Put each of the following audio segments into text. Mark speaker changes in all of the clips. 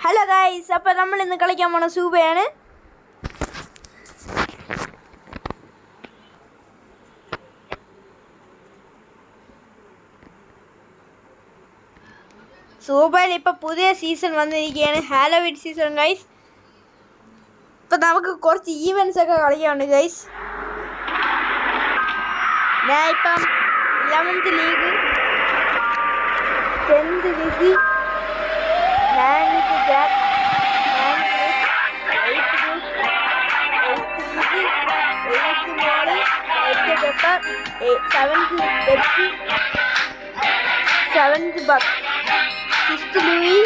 Speaker 1: Hello guys, അപ്പോൾ നമ്മൾ ഇന്ന് കളിക്കാൻ പോണ സൂബയാണ്. സൂബയിൽ ഇപ്പോൾ പുതിയ സീസൺ വന്നിരിക്കുകയാണ്, ഹാലോവീൻ സീസൺ ഗൈസ്. ഇപ്പം നമുക്ക് കുറച്ച് ഈവൻസ് ഒക്കെ കളിക്കാനുണ്ട് ഗൈസ്. ഞാൻ ഇപ്പം 11th league, 10th Lizzie, 9th Jack, 8th Molly, 8th Pepper, 7th Pepsi, 7th Buck, 6th Louie,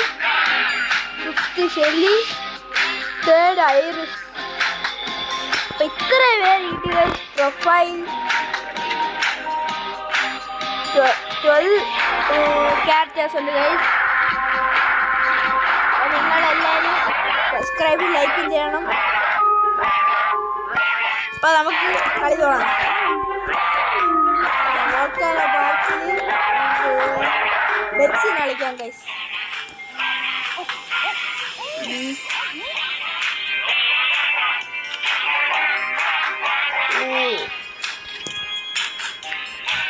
Speaker 1: 5th Shelley, 3rd Iris. അപ്പം ഇത്ര പേര് കിട്ടിയ പ്രൊഫൈൽ 12 ക്യാരക്ടേഴ്സ് ഉണ്ട് ഗൈസ്. അപ്പോൾ നിങ്ങളെല്ലാവരും സബ്സ്ക്രൈബും ലൈക്കും ചെയ്യണം. അപ്പോൾ നമുക്ക് കളി തുടങ്ങാം. നോക്കാനോ ബാക്കിൽ ബെറ്റ്സിന് കളിക്കാം ഗൈസ്.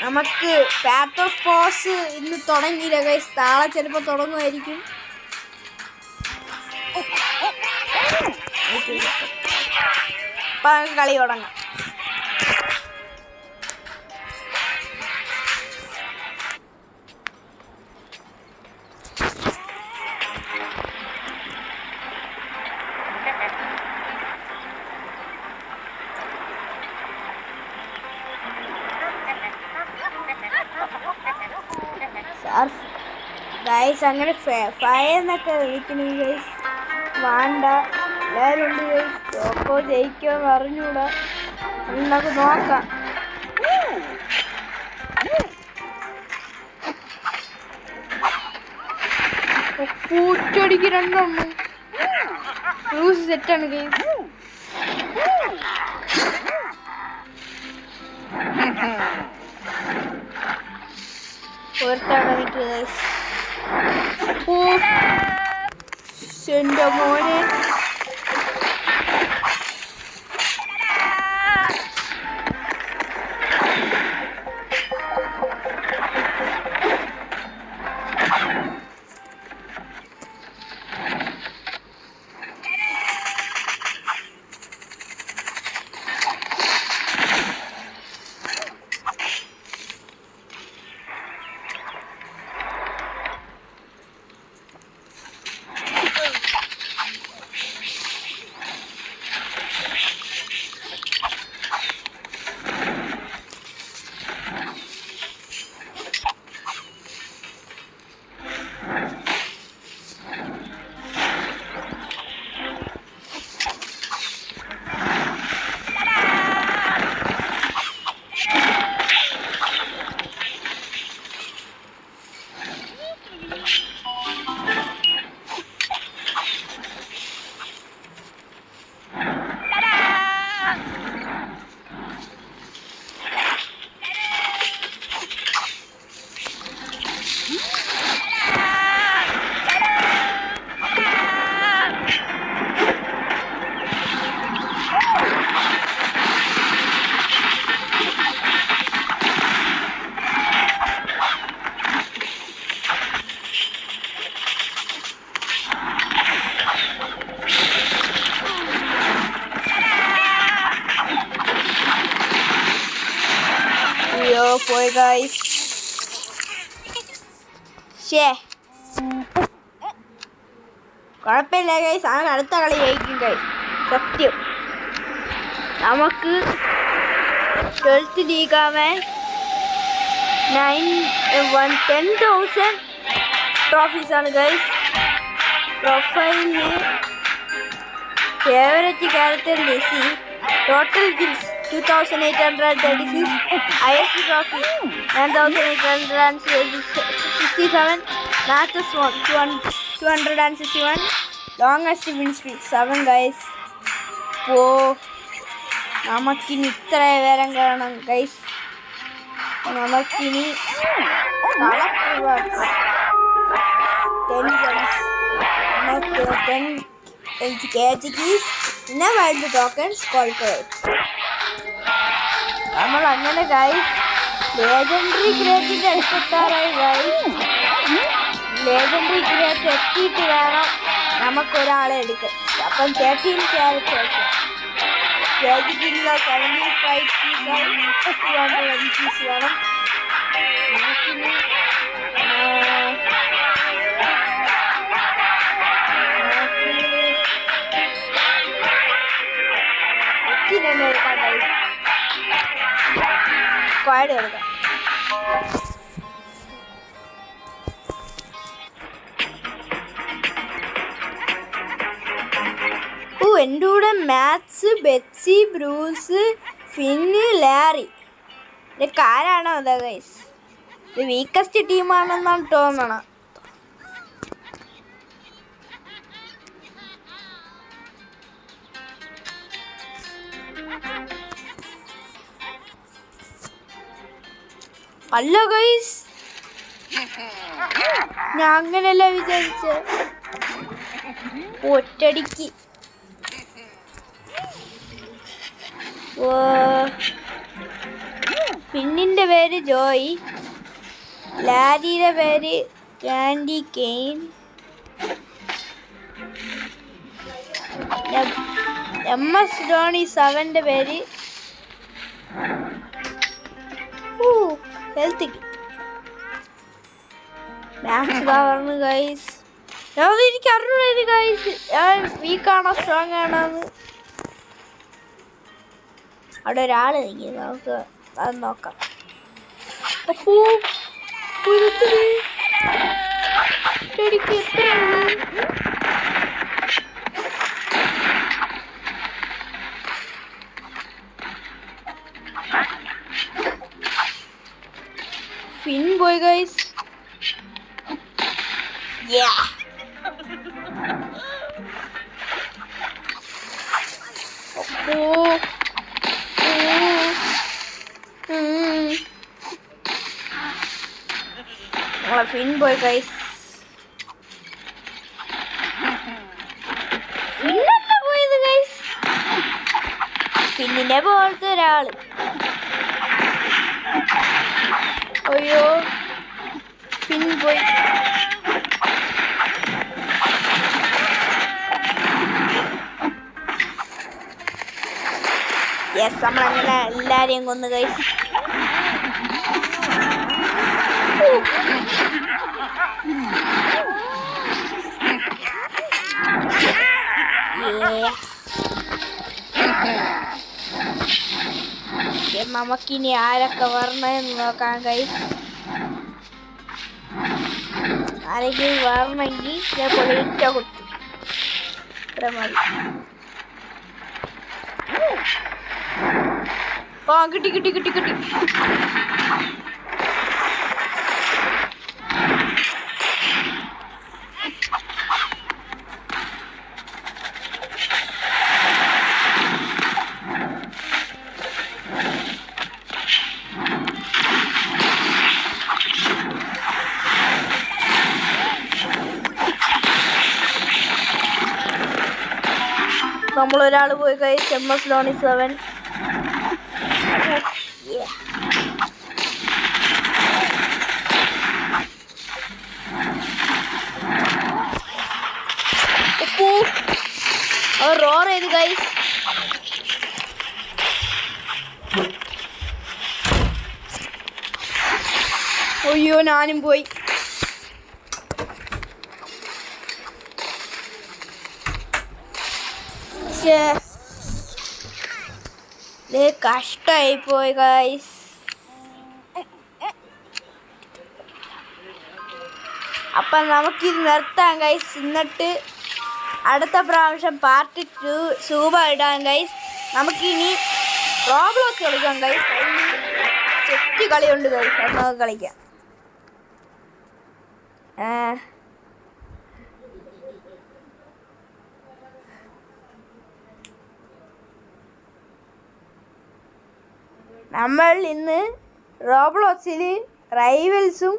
Speaker 1: നമുക്ക് പാത്ത് ഓഫ് പോസ് ഇന്ന് തുടങ്ങിയില്ല ഗൈസ്, നാളെ ചിലപ്പോൾ തുടങ്ങുമായിരിക്കും. അപ്പം കളി തുടങ്ങാം. ഗൈസ് അങ്ങനെ ഫയന്നൊക്കെ വിളിക്കുന്നു ഗൈസ്. വേണ്ട, എല്ലാവരും ഉണ്ട് ഗൈസ്. ചോക്കോ ജയിക്കുമെന്ന് അറിഞ്ഞൂടാ, നമുക്ക് നോക്കാം. പൂച്ചടിക്ക് രണ്ടെണ്ണം ന്യൂസ് സെറ്റാണ് ഗൈസ്. പുറത്തടങ്ങിട്ട് ഗൈസ്. എൻ്റെ മോനെ പോയി ഗൈസ്. കുഴപ്പമില്ല ഗൈസ്, അങ്ങനെ അടുത്ത കളി ജയിക്കും ഗൈസ്, സത്യം. നമുക്ക് 12th ലീഗാമേ 10,000 ട്രോഫീസാണ് ഗൈസ്. പ്രൊഫൈലിന് favourite character Lizzy, total kills 2,836, highest trophy 9,867, matches won 261, longest win streak 7 guys. അപ്പോൾ നമുക്കിനി ഇത്ര പേരം കാണണം ഗൈസ്. നമുക്കിനി collect 10 guns, 10 KG keys, never the tokens called correct. നമ്മൾ അങ്ങനെ ഗൈസ് ലേജൻഡറി ക്രേറ്റിന്റെ അടുത്തെത്താറായി ഗൈസ്. ലേജൻഡറി ക്രേറ്റ് എത്തിയിട്ട് വേണം നമുക്കൊരാളെ എടുക്കാൻ. അപ്പം 13 ക്യാരക്ടേഴ്സ് KGക്കില്ല 75 keys വേണം. നമുക്കിനി തന്നെ എടുക്കാം ഗൈസ്. സ്ക്വാഡ് എടുക്കാം. എൻ്റെ കൂടെ മാത്സ്, ബെറ്റ്സി, ബ്രൂസ്, ഫിന്ന്, ലാരി. ഇതൊക്കെ ആരാണോ അതാ ഗൈസ്. ഇത് വീക്കസ്റ്റ് ടീമാണെന്നാണ് തോന്നണം. അല്ല ഗൈസ്, ഞാൻ അങ്ങനെയല്ല വിചാരിച്ച. ഒറ്റടിക്ക് ഫിന്നിൻ്റെ പേര് ജോയ്, ലാരിയുടെ പേര് കാൻഡി കെയിൻ, MS ധോണി 7ൻ്റെ പേര് ഹെൽത്ത് കിറ്റ്. മാത്സ് പറഞ്ഞു ഗൈസ്. എനിക്ക് അറിഞ്ഞു ഗൈസ് ഞാൻ വീക്കാണോ സ്ട്രോങ് ആണോന്ന്. അവിടെ ഒരാൾ നിൽക്കുന്നു, നമുക്ക് അത് നോക്കാം. അപ്പോ ഫിൻ പോയി ഗൈസ്. ഫിൻ പോയി ഗൈസ്. ഫിന്നല്ല പോയത് ഗൈസ്, ഫിന്നിനെ പോലത്തെ ഒരാള്. അയ്യോ ഫിൻ പോയി. യെസ്, നമ്മളങ്ങനെ എല്ലാരെയും കൊന്നു ഗൈസ്. നമുക്കിനി ആരൊക്കെ വരണമെന്ന് നോക്കാം ഗൈസ്. ആരെങ്കിലും വരണമെങ്കിൽ ഇതേപോലെ ഇറ്റ കുത്തി ഇത്ര മതി. കിട്ടി കിട്ടി കിട്ടി കിട്ടി. നമ്മളൊരാൾ പോയി ഗൈസ്. MS ധോണി 7. റോർ ചെയ്ത് ഗൈസ്. അയ്യോ ഞാനും പോയി. കഷ്ടായി പോയി ഗൈസ്. അപ്പം നമുക്കിത് നിർത്താം ഗൈസ്. എന്നിട്ട് അടുത്ത പ്രാവശ്യം പാർട്ട് 2 സൂപ ഇടാൻ ഗൈസ്. നമുക്കിനി റോബ്ലോക്സ് കളിക്കാം ഗൈസ്. സെറ്റ് കളിയുണ്ട് ഗൈസ്, അത് നമുക്ക് കളിക്കാം. നമ്മൾ ഇന്ന് റോബ്ലോക്സിൽ റൈവൽസും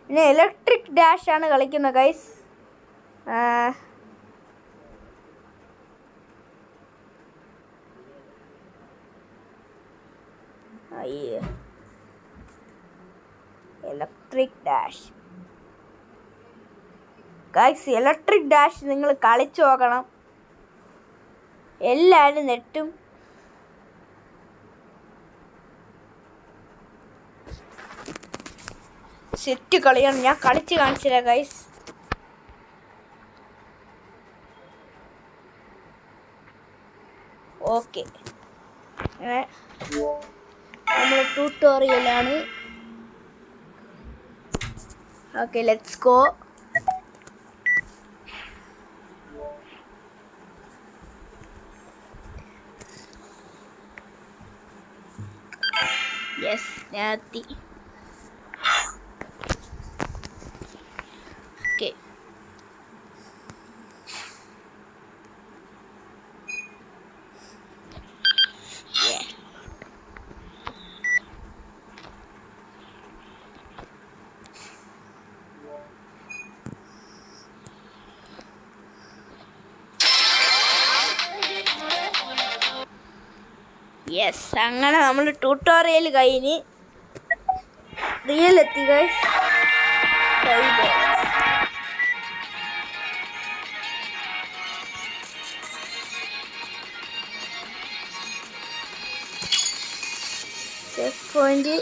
Speaker 1: പിന്നെ ഇലക്ട്രിക് ഡാഷാണ് കളിക്കുന്നത് ഗൈസ്. അയ്യോ, electric dash guys, electric dash നിങ്ങൾ കളിച്ചു നോക്കണം, എല്ലാവരും നെറ്റും. സെറ്റ് കളിയാണ്, ഞാൻ കളിച്ച് കാണിച്ചുതരാം ഗൈസ്. ഓക്കെ, നമ്മൾ ട്യൂട്ടോറിയലാണ്. Okay, let's go. യെസ്, ഞാൻ എത്തി. ഓക്കെ, യെസ്, അങ്ങനെ നമ്മൾ ട്യൂട്ടോറിയൽ കഴിഞ്ഞ് റിയൽ എത്തി ഗൈസ്. Check point.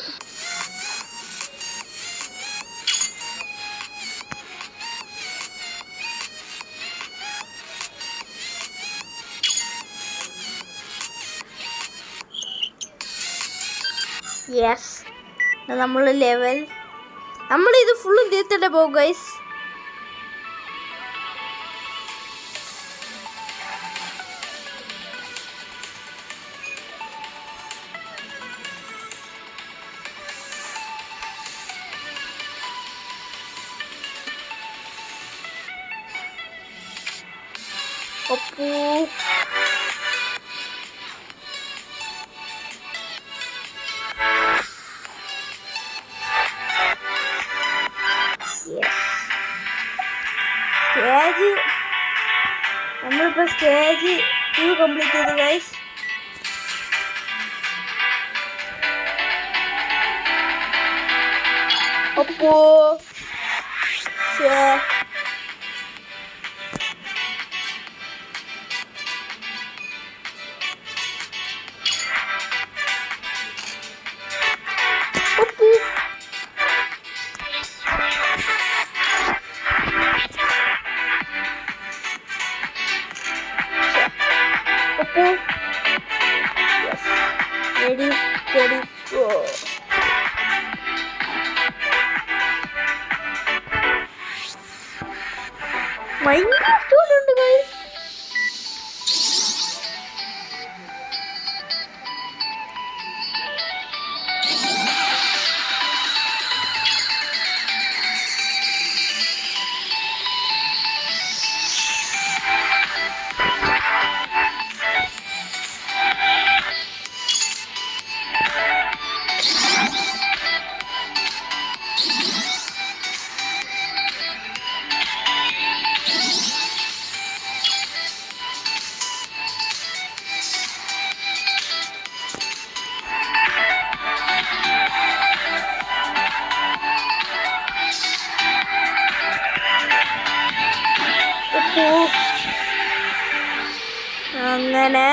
Speaker 1: യെസ്, നമ്മൾ ലെവൽ, നമ്മളിത് ഫുള്ളും തീർത്തിട്ടേ പോകും ഗൈസ്. ഒപ്പൂ, സ്റ്റേജ്, നമ്മളിപ്പോൾ സ്റ്റേജ് 2 കംപ്ലീറ്റ് ചെയ്തു guys. Oppo yes, ready, steady, go. Minecraft ഉണ്ട് guys. അങ്ങനെ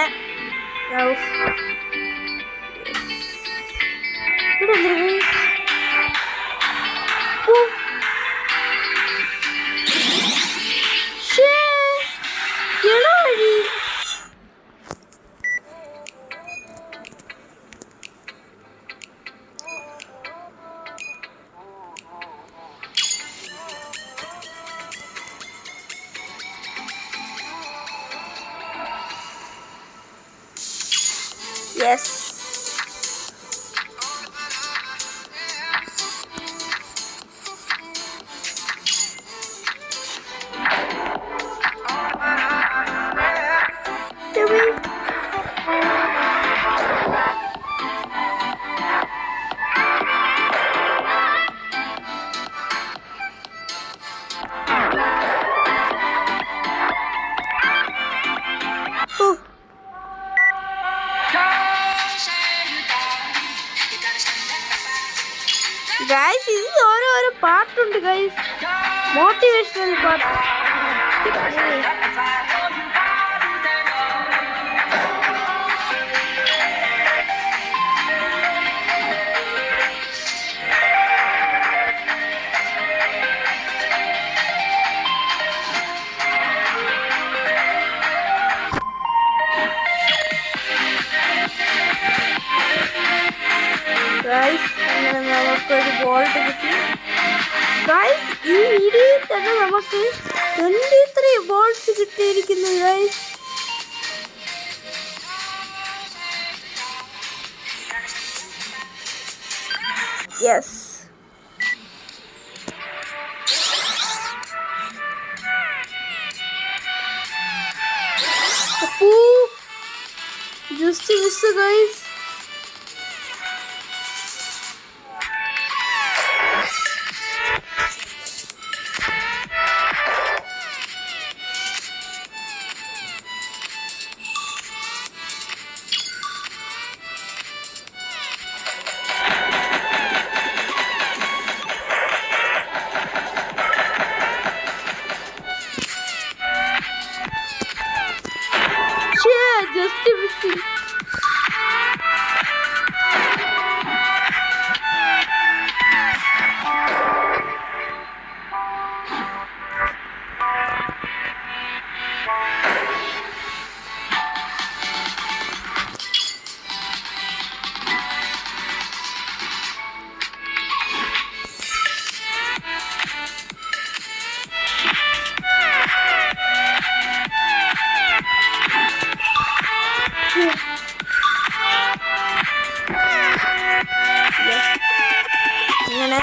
Speaker 1: yes. ഗൈസ്. മോട്ടിവേഷണൽ പാട്ട്. ഗൈസ് അങ്ങനെ നമുക്കൊരു ഗോൾഡ് കിട്ടി. ഗൈസ് ഈ വീഡിയോയിൽ തന്നെ നമുക്ക് 23 ബോൾസ് കിട്ടിയിരിക്കുന്നു ഗൈസ്. യെസ്. അപ്പോ just miss guys. Just missing. ഇങ്ങനെ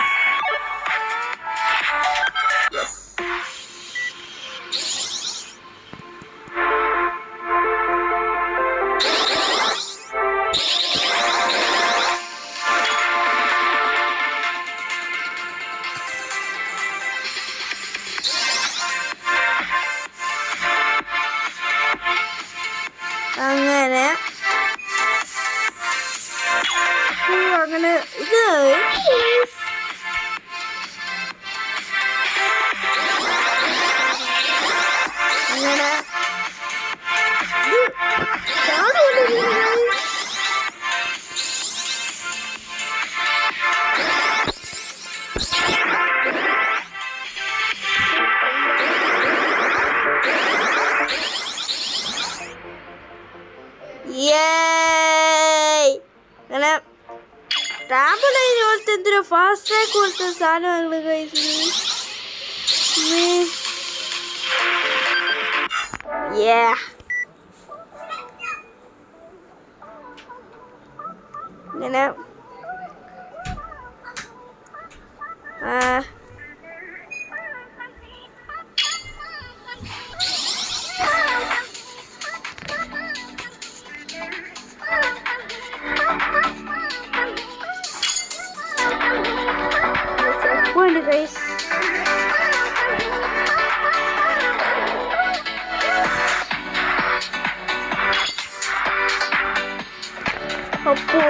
Speaker 1: അങ്ങനെ അങ്ങനെ ഇത് അങ്ങനെ അങ്ങനെ ട്രാംപോലൈൻ പോലത്തെ എന്തൊരു ഫാസ്റ്റ് ട്രാക്ക് പോലത്തെ സാധനങ്ങൾ കഴിച്ചു. ഇങ്ങനെ guys. Oppo.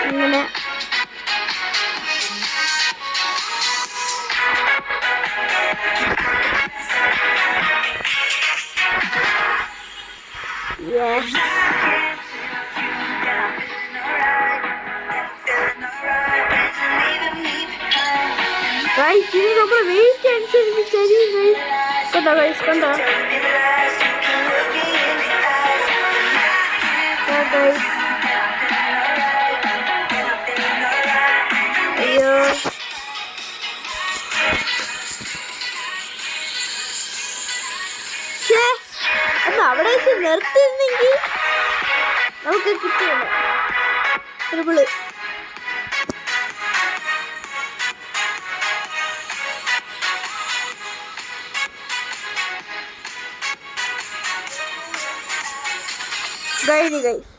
Speaker 1: ഇങ്ങനെ ഗൈസ് ഇത് നമ്മൾ വെയിറ്റ് അനുസരിച്ച് തരും ഗൈസ്. കണ്ടോ ഗൈസ്, കണ്ടോ ഗൈസ്? അയ്യോ ഒന്ന് അവിടെ വെച്ച് നിർത്തിയിരുന്നെങ്കിൽ നമുക്ക് കിട്ടിയല്ലോ ട്രിപ്പിള്. ഗൈസ് ഗൈസ്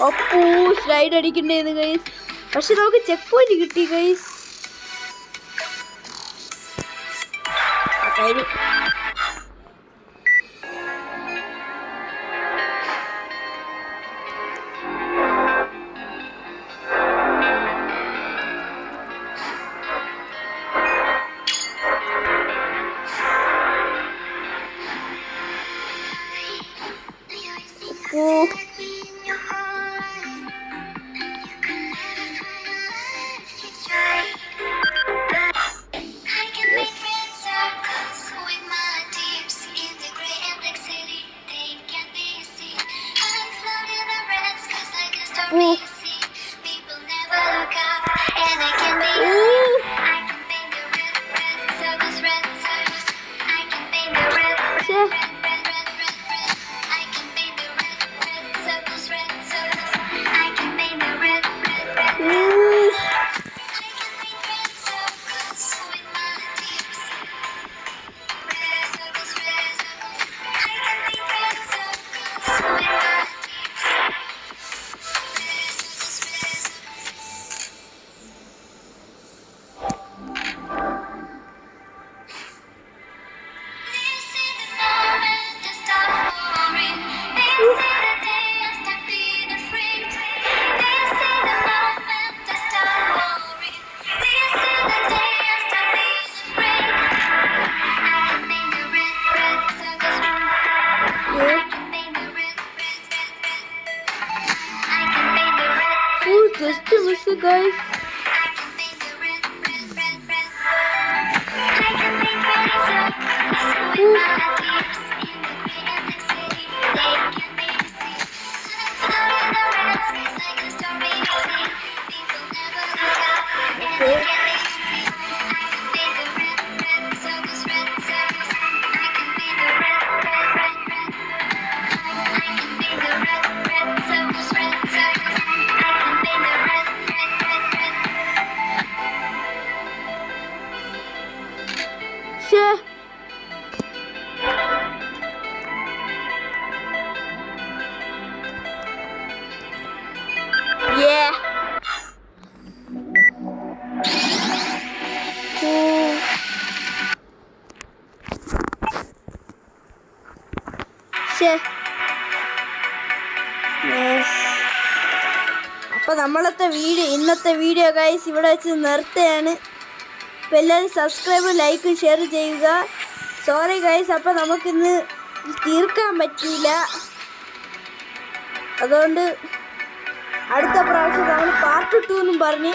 Speaker 1: അപ്പോ സ്ലൈഡ് അടിക്കണ്ടേന്ന് ഗൈസ്. പക്ഷെ നമുക്ക് ചെക്ക് പോയിന്റ് കിട്ടി guys. Just to miss you guys. Yeah. അപ്പോൾ ഇന്നത്തെ വീഡിയോ ഗൈസ് ഇവിടെ വെച്ച് നിർത്തുകയാണ്. അപ്പോൾ എല്ലാവരും സബ്സ്ക്രൈബ് ലൈക്ക് ഷെയർ ചെയ്യുക. സോറി ഗൈസ്, അപ്പോൾ നമുക്കിന്ന് തീർക്കാൻ പറ്റിയില്ല. അതുകൊണ്ട് അടുത്ത പ്രാവശ്യം നമ്മൾ പാർട്ട് 2 എന്നും പറഞ്ഞ്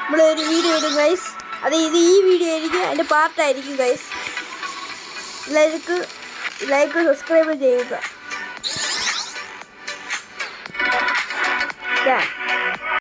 Speaker 1: നമ്മളൊരു വീഡിയോ ഇടും ഗൈസ്. അത് ഈ വീഡിയോ ആയിരിക്കും, അതിൻ്റെ പാർട്ടായിരിക്കും ഗൈസ്. എല്ലാവർക്കും ലൈക്ക് സബ്സ്ക്രൈബ് ചെയ്യുക.